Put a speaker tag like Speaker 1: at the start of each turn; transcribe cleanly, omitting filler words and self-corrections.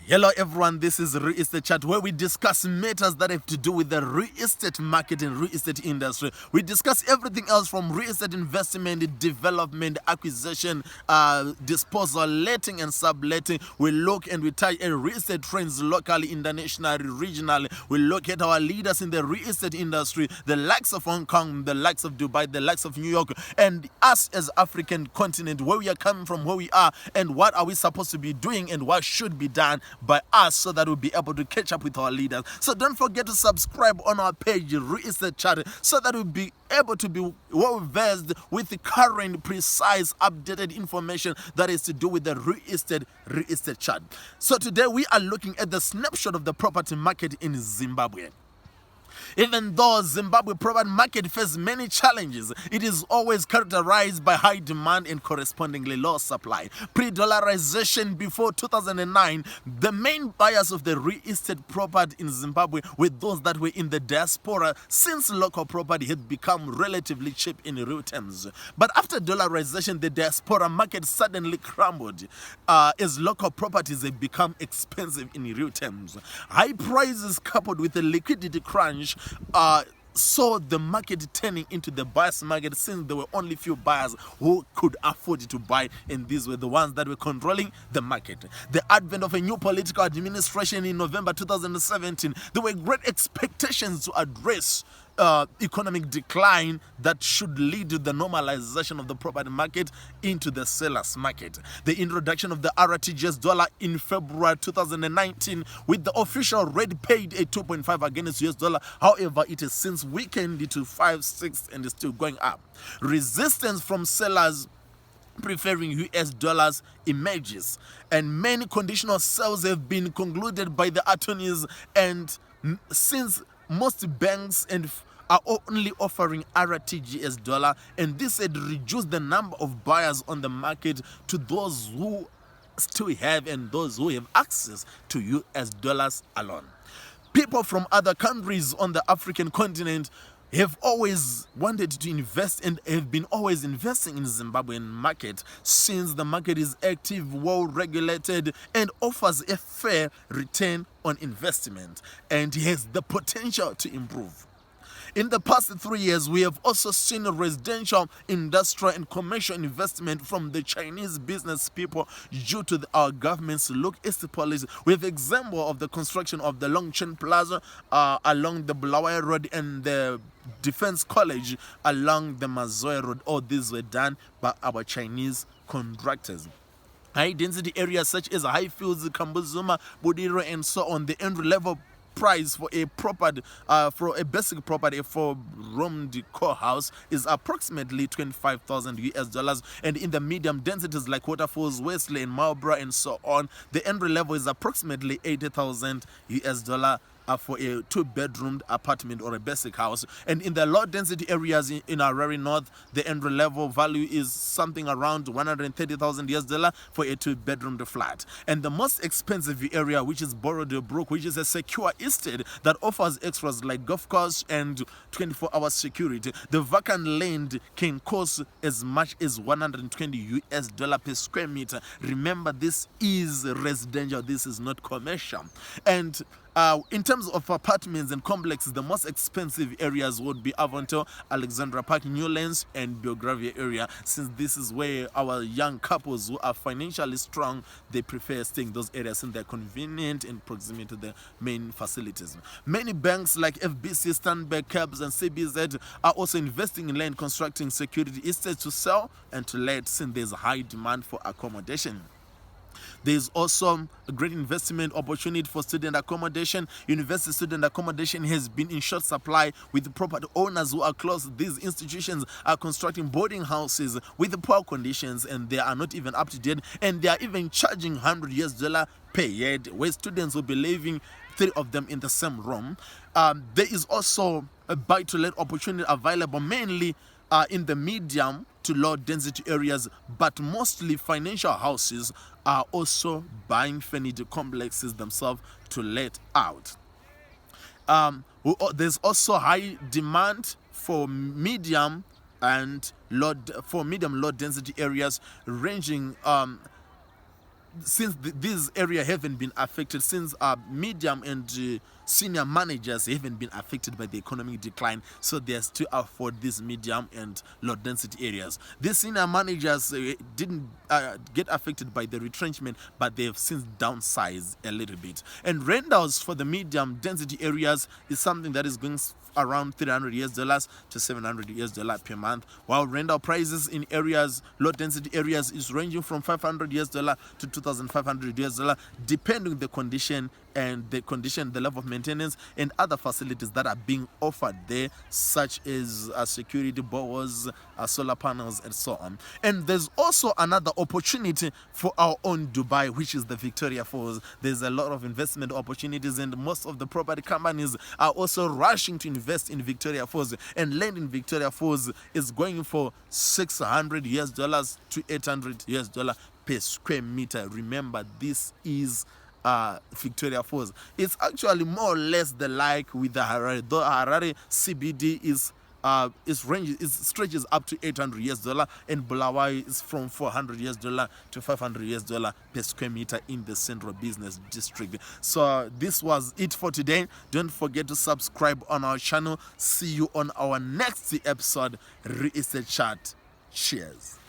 Speaker 1: Hello everyone, this is Real Estate Chat, where we discuss matters that have to do with the real estate market and real estate industry. We discuss everything else from real estate investment, development, acquisition, disposal, letting and subletting. We look and we tie real estate trends locally, internationally, regionally. We look at our leaders in the real estate industry, the likes of Hong Kong, the likes of Dubai, the likes of New York, and us as African continent, where we are coming from, where we are, and what are we supposed to be doing and what should be done by us so that we'll be able to catch up with our leaders. So don't forget to subscribe on our page, Real Estate Chat, so that we'll be able to be well versed with the current, precise, updated information that is to do with the real estate chat. So today we are looking at the snapshot of the property market in Zimbabwe. Even though Zimbabwe property market faces many challenges, it is always characterized by high demand and correspondingly low supply. Pre-dollarization before 2009, the main buyers of the real estate property in Zimbabwe were those that were in the diaspora, since local property had become relatively cheap in real terms. But after dollarization, the diaspora market suddenly crumbled as local properties have become expensive in real terms. High prices coupled with a liquidity crunch saw the market turning into the buyer's market, since there were only few buyers who could afford to buy, and these were the ones that were controlling the market. The advent of a new political administration in November 2017, there were great expectations to address economic decline that should lead to the normalization of the property market into the seller's market. The introduction of the RTGS dollar in February 2019, with the official rate paid at 2.5 against US dollar. However, it has since weakened to 5, 6 and is still going up. Resistance from sellers preferring US dollars emerges, and many conditional sales have been concluded by the attorneys, and since most banks are only offering RTGS dollar, and this had reduced the number of buyers on the market to those who still have and those who have access to US dollars alone. People from other countries on the African continent have always wanted to invest and have been always investing in the Zimbabwean market, since the market is active, well regulated, and offers a fair return on investment, and has the potential to improve. In the past 3 years, we have also seen residential, industrial, and commercial investment from the Chinese business people due to our government's look-east policy. We have example of the construction of the Longchen Plaza along the Bulawayo Road and the Defense College along the Mazoya Road. All these were done by our Chinese contractors. High density areas such as Highfields, Kambuzuma, Budiro, and so on, the entry level price for a property, for a basic property, a 4-room decor house is approximately 25,000 US dollars, and in the medium densities like Waterfalls, Wesley, and Marlborough, and so on, the entry level is approximately 80,000 US dollar for a 2-bedroom apartment or a basic house. And in the low density areas in Harare North, the entry level value is something around 130,000 US dollar for a 2-bedroom flat. And the most expensive area, which is Borodebrook, which is a secure estate that offers extras like golf course and 24-hour security. The vacant land can cost as much as 120 US dollar per square meter. Remember, this is residential, this is not commercial. And in terms of apartments and complexes, the most expensive areas would be Avonto, Alexandra Park, Newlands, and Belgravia area, since this is where our young couples who are financially strong, they prefer staying in those areas, and they're convenient in proximity to the main facilities. Many banks like FBC, Stanbic, Cabs, and CBZ are also investing in land constructing security estates to sell and to let, since there's high demand for accommodation. There is also a great investment opportunity for student accommodation. University student accommodation has been in short supply, with property owners who are close. These institutions are constructing boarding houses with poor conditions, and they are not even up to date, and they are even charging 100 US dollar per head, where students will be living 3 of them in the same room. There is also a buy-to-let opportunity available, mainly in the medium to low density areas, but mostly financial houses are also buying furniture complexes themselves to let out. There's also high demand for medium low density areas, ranging since this area haven't been affected, since medium and senior managers haven't been affected by the economic decline, so they still afford these medium and low density areas. These senior managers didn't get affected by the retrenchment, but they have since downsized a little bit. And rentals for the medium density areas is something that is going around $300 to $700 per month, while rental prices in areas, low density areas, is ranging from $500 to $2,500, depending on the condition and the level of maintenance and other facilities that are being offered there, such as security bows, solar panels, and so on. And there's also another opportunity for our own Dubai, which is the Victoria Falls. There's a lot of investment opportunities, and most of the property companies are also rushing to invest in Victoria Falls. And land in Victoria Falls is going for $600 to $800 per square meter. Remember, this is Victoria Falls. It's actually more or less the like with the Harare, though Harare CBD is stretches up to $800, and Bulawayo is from $400 to $500 per square meter in the central business district. So this was it for today. Don't forget to subscribe on our channel. See you on our next episode, Real Estate Chat. Cheers.